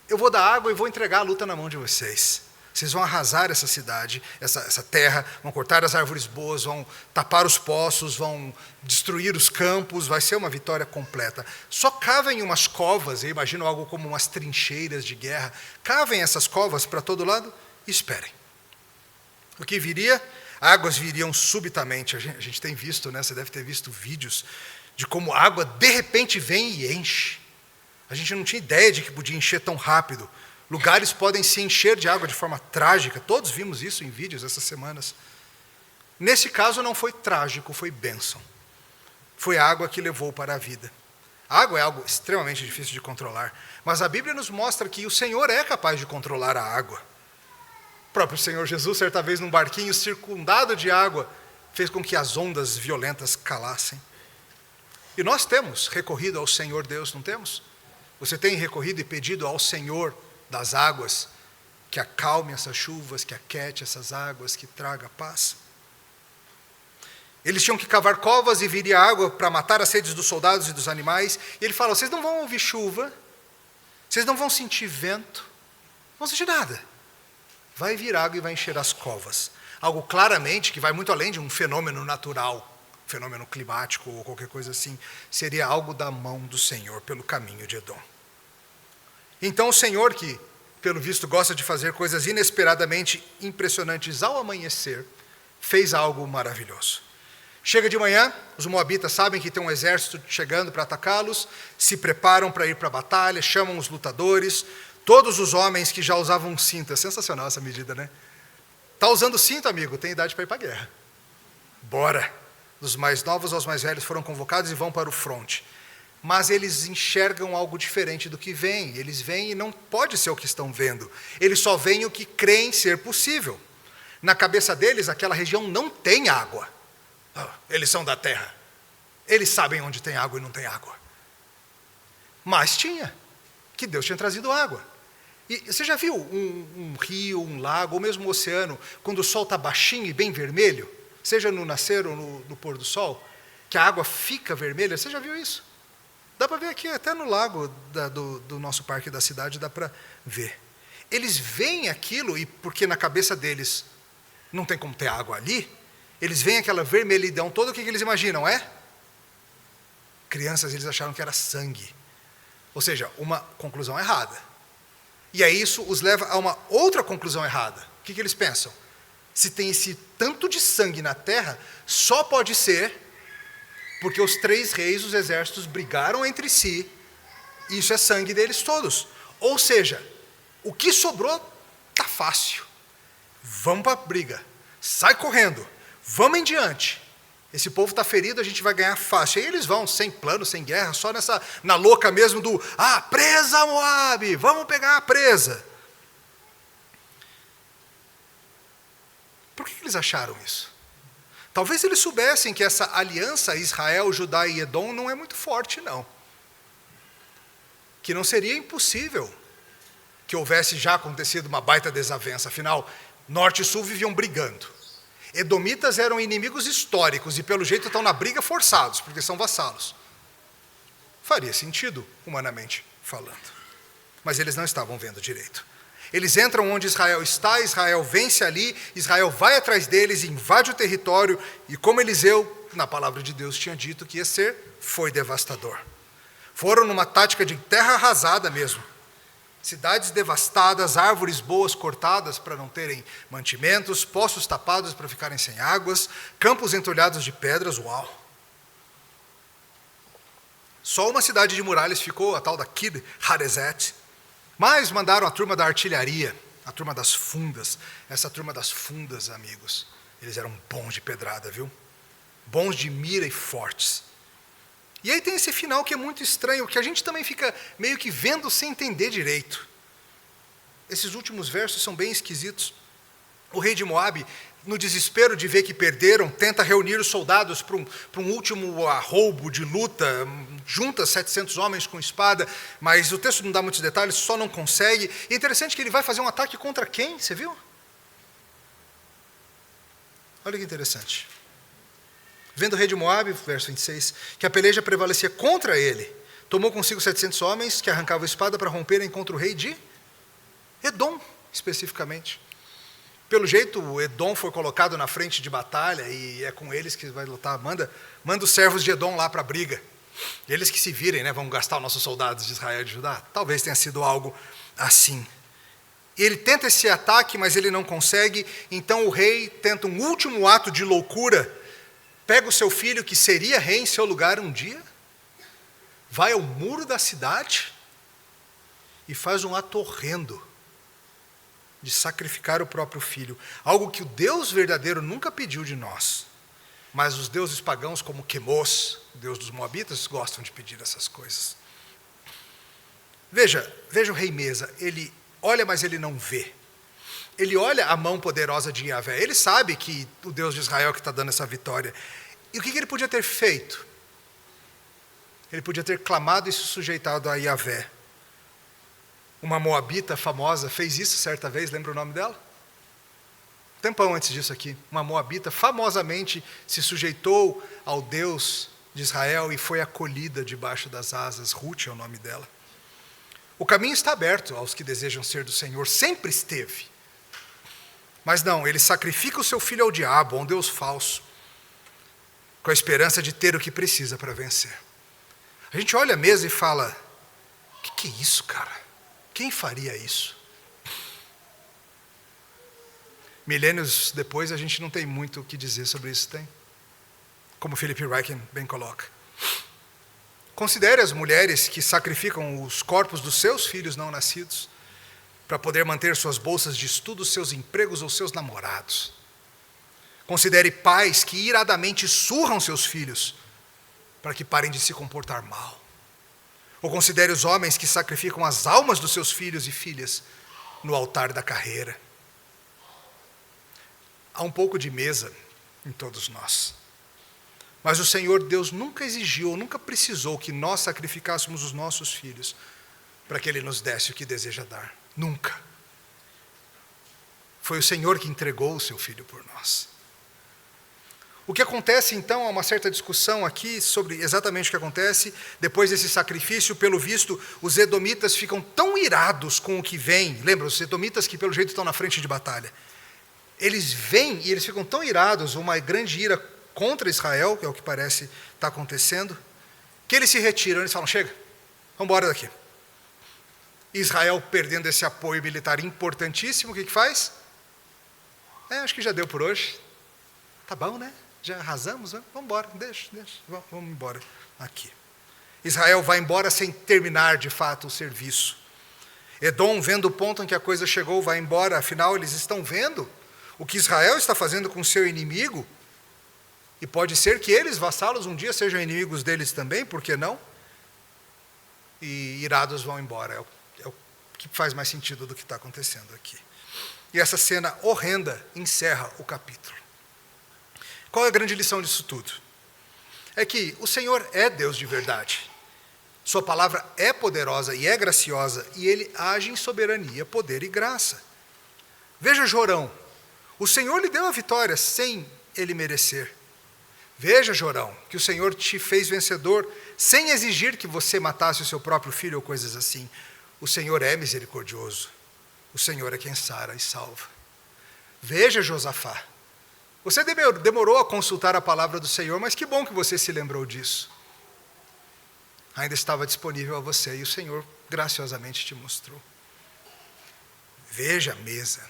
Eu vou dar água e vou entregar a luta na mão de vocês. Vocês vão arrasar essa cidade, essa terra, vão cortar as árvores boas, vão tapar os poços, vão destruir os campos, vai ser uma vitória completa. Só cavem umas covas, eu imagino algo como umas trincheiras de guerra, cavem essas covas para todo lado e esperem. O que viria? Águas viriam subitamente. A gente tem visto, né? Você deve ter visto vídeos de como a água de repente vem e enche. A gente não tinha ideia de que podia encher tão rápido. Lugares podem se encher de água de forma trágica. Todos vimos isso em vídeos essas semanas. Nesse caso não foi trágico, foi bênção. Foi a água que levou para a vida. A água é algo extremamente difícil de controlar, mas a Bíblia nos mostra que o Senhor é capaz de controlar a água. O próprio Senhor Jesus, certa vez num barquinho circundado de água, fez com que as ondas violentas calassem. E nós temos recorrido ao Senhor Deus, não temos? Você tem recorrido e pedido ao Senhor das águas, que acalme essas chuvas, que aquete essas águas, que traga paz. Eles tinham que cavar covas e viria água para matar as sedes dos soldados e dos animais. E ele fala, vocês não vão ouvir chuva, vocês não vão sentir vento, não vão sentir nada. Vai vir água e vai encher as covas. Algo claramente que vai muito além de um fenômeno natural, fenômeno climático ou qualquer coisa assim. Seria algo da mão do Senhor pelo caminho de Edom. Então o Senhor, que pelo visto gosta de fazer coisas inesperadamente impressionantes ao amanhecer, fez algo maravilhoso. Chega de manhã, os moabitas sabem que tem um exército chegando para atacá-los, se preparam para ir para a batalha, chamam os lutadores, todos os homens que já usavam cinto. É sensacional essa medida, né? Está usando cinto, amigo, tem idade para ir para a guerra. Bora! Dos mais novos aos mais velhos foram convocados e vão para o fronte. Mas eles enxergam algo diferente do que vem. Eles veem e não pode ser o que estão vendo. Eles só veem o que creem ser possível. Na cabeça deles, aquela região não tem água. Eles são da terra. Eles sabem onde tem água e não tem água. Mas tinha, que Deus tinha trazido água. E você já viu um rio, um lago, ou mesmo um oceano, quando o sol está baixinho e bem vermelho, seja no nascer ou no pôr do sol, que a água fica vermelha? Você já viu isso? Dá para ver aqui, até no lago do nosso parque da cidade, dá para ver. Eles veem aquilo, e porque na cabeça deles não tem como ter água ali, eles veem aquela vermelhidão toda, o que eles imaginam? Crianças, eles acharam que era sangue. Ou seja, uma conclusão errada. E aí isso os leva a uma outra conclusão errada. O que eles pensam? Se tem esse tanto de sangue na terra, só pode ser porque os 3 reis, os exércitos, brigaram entre si, e isso é sangue deles todos. Ou seja, o que sobrou está fácil. Vamos para a briga. Sai correndo. Vamos em diante. Esse povo está ferido, a gente vai ganhar fácil. Aí eles vão, sem plano, sem guerra, só na louca mesmo do, presa Moabe, vamos pegar a presa. Por que eles acharam isso? Talvez eles soubessem que essa aliança Israel, Judá e Edom não é muito forte, não. Que não seria impossível que houvesse já acontecido uma baita desavença. Afinal, norte e sul viviam brigando. Edomitas eram inimigos históricos e, pelo jeito, estão na briga forçados, porque são vassalos. Faria sentido, humanamente falando. Mas eles não estavam vendo direito. Eles entram onde Israel está, Israel vence ali, Israel vai atrás deles, invade o território, e como Eliseu, na palavra de Deus, tinha dito que ia ser, foi devastador. Foram numa tática de terra arrasada mesmo. Cidades devastadas, árvores boas cortadas para não terem mantimentos, poços tapados para ficarem sem águas, campos entulhados de pedras, uau! Só uma cidade de muralhas ficou, a tal da Kir Hareset. Mas mandaram a turma da artilharia, a turma das fundas. Essa turma das fundas, amigos, eles eram bons de pedrada, viu? Bons de mira e fortes. E aí tem esse final que é muito estranho, que a gente também fica meio que vendo sem entender direito. Esses últimos versos são bem esquisitos. O rei de Moabe, no desespero de ver que perderam, tenta reunir os soldados para um último arroubo de luta, junta 700 homens com espada, mas o texto não dá muitos detalhes, só não consegue. E é interessante que ele vai fazer um ataque contra quem? Você viu? Olha que interessante. Vendo o rei de Moabe, verso 26, que a peleja prevalecia contra ele, tomou consigo 700 homens que arrancavam a espada para romperem contra o rei de Edom, especificamente. Pelo jeito, o Edom foi colocado na frente de batalha e é com eles que vai lutar. Manda os servos de Edom lá para a briga. Eles que se virem, né? Vão gastar os nossos soldados de Israel e de Judá. Talvez tenha sido algo assim. Ele tenta esse ataque, mas ele não consegue. Então o rei tenta um último ato de loucura. Pega o seu filho, que seria rei em seu lugar um dia, vai ao muro da cidade e faz um ato horrendo de sacrificar o próprio filho. Algo que o Deus verdadeiro nunca pediu de nós. Mas os deuses pagãos, como Quemos, o deus dos moabitas, gostam de pedir essas coisas. Veja o rei Mesa. Ele olha, mas ele não vê. Ele olha a mão poderosa de Yahvé. Ele sabe que o Deus de Israel que está dando essa vitória. E o que ele podia ter feito? Ele podia ter clamado e se sujeitado a Yahvé. Uma moabita famosa fez isso certa vez, lembra o nome dela? Tempão antes disso aqui. Uma moabita famosamente se sujeitou ao Deus de Israel e foi acolhida debaixo das asas. Ruth é o nome dela. O caminho está aberto aos que desejam ser do Senhor, sempre esteve. Mas não, ele sacrifica o seu filho ao diabo, a um Deus falso, com a esperança de ter o que precisa para vencer. A gente olha a mesa e fala, o que é isso, cara? Quem faria isso? Milênios depois, a gente não tem muito o que dizer sobre isso, tem? Como Philip Ryken bem coloca. Considere as mulheres que sacrificam os corpos dos seus filhos não nascidos para poder manter suas bolsas de estudo, seus empregos ou seus namorados. Considere pais que iradamente surram seus filhos para que parem de se comportar mal. Ou considere os homens que sacrificam as almas dos seus filhos e filhas no altar da carreira. Há um pouco de mesa em todos nós. Mas o Senhor Deus nunca exigiu, nunca precisou que nós sacrificássemos os nossos filhos para que Ele nos desse o que deseja dar. Nunca. Foi o Senhor que entregou o seu filho por nós. O que acontece, então, há uma certa discussão aqui sobre exatamente o que acontece. Depois desse sacrifício, pelo visto, os edomitas ficam tão irados com o que vem. Lembra, os edomitas que pelo jeito estão na frente de batalha. Eles vêm e eles ficam tão irados, uma grande ira contra Israel, que é o que parece estar acontecendo, que eles se retiram, eles falam, chega, vamos embora daqui. Israel, perdendo esse apoio militar importantíssimo, o que faz? Acho que já deu por hoje. Tá bom, né? Já arrasamos, né? Vamos embora, deixa, vamos embora aqui. Israel vai embora sem terminar, de fato, o serviço. Edom, vendo o ponto em que a coisa chegou, vai embora, afinal, eles estão vendo o que Israel está fazendo com seu inimigo, e pode ser que eles, vassalos, um dia sejam inimigos deles também, por que não? E irados vão embora, é o que faz mais sentido do que está acontecendo aqui. E essa cena horrenda encerra o capítulo. Qual é a grande lição disso tudo? É que o Senhor é Deus de verdade. Sua palavra é poderosa e é graciosa, e Ele age em soberania, poder e graça. Veja Jorão, o Senhor lhe deu a vitória sem ele merecer. Veja, Jorão, que o Senhor te fez vencedor sem exigir que você matasse o seu próprio filho ou coisas assim. O Senhor é misericordioso. O Senhor é quem sara e salva. Veja, Josafá, você demorou a consultar a palavra do Senhor, mas que bom que você se lembrou disso. Ainda estava disponível a você e o Senhor graciosamente te mostrou. Veja a mesa.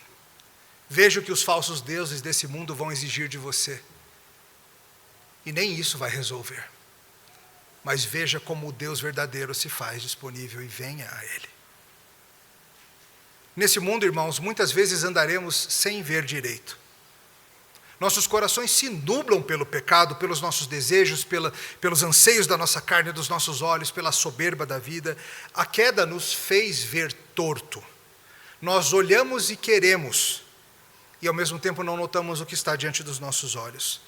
Veja o que os falsos deuses desse mundo vão exigir de você. E nem isso vai resolver. Mas veja como o Deus verdadeiro se faz disponível e venha a Ele. Nesse mundo, irmãos, muitas vezes andaremos sem ver direito. Nossos corações se nublam pelo pecado, pelos nossos desejos, pelos anseios da nossa carne, dos nossos olhos, pela soberba da vida. A queda nos fez ver torto. Nós olhamos e queremos, e ao mesmo tempo não notamos o que está diante dos nossos olhos.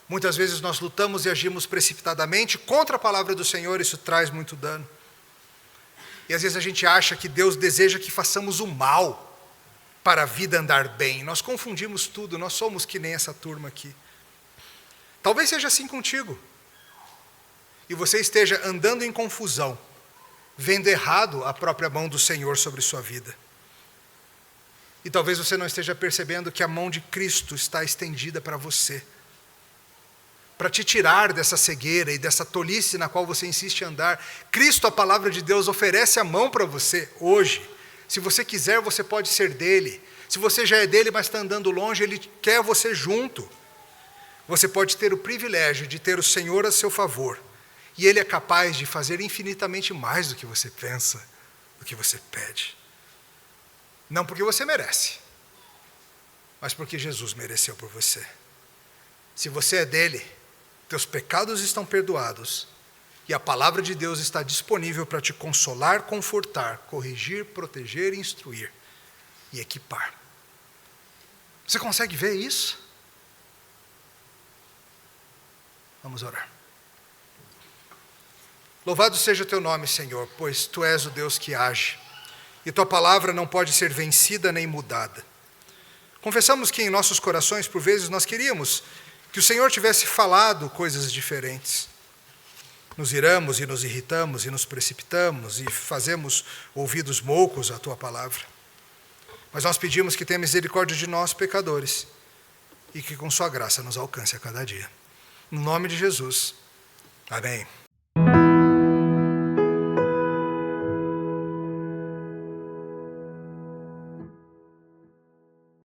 Muitas vezes nós lutamos e agimos precipitadamente contra a palavra do Senhor, isso traz muito dano. E às vezes a gente acha que Deus deseja que façamos o mal para a vida andar bem. Nós confundimos tudo, nós somos que nem essa turma aqui. Talvez seja assim contigo. E você esteja andando em confusão, vendo errado a própria mão do Senhor sobre sua vida. E talvez você não esteja percebendo que a mão de Cristo está estendida para você, para te tirar dessa cegueira e dessa tolice na qual você insiste em andar. Cristo, a palavra de Deus, oferece a mão para você hoje. Se você quiser, você pode ser dele. Se você já é dele, mas está andando longe, ele quer você junto. Você pode ter o privilégio de ter o Senhor a seu favor. E ele é capaz de fazer infinitamente mais do que você pensa, do que você pede. Não porque você merece, mas porque Jesus mereceu por você. Se você é dele, teus pecados estão perdoados e a palavra de Deus está disponível para te consolar, confortar, corrigir, proteger, instruir e equipar. Você consegue ver isso? Vamos orar. Louvado seja o teu nome, Senhor, pois tu és o Deus que age e tua palavra não pode ser vencida nem mudada. Confessamos que em nossos corações, por vezes, nós queríamos que o Senhor tivesse falado coisas diferentes. Nos iramos e nos irritamos e nos precipitamos e fazemos ouvidos moucos à tua palavra. Mas nós pedimos que tenha misericórdia de nós, pecadores, e que com sua graça nos alcance a cada dia. No nome de Jesus. Amém.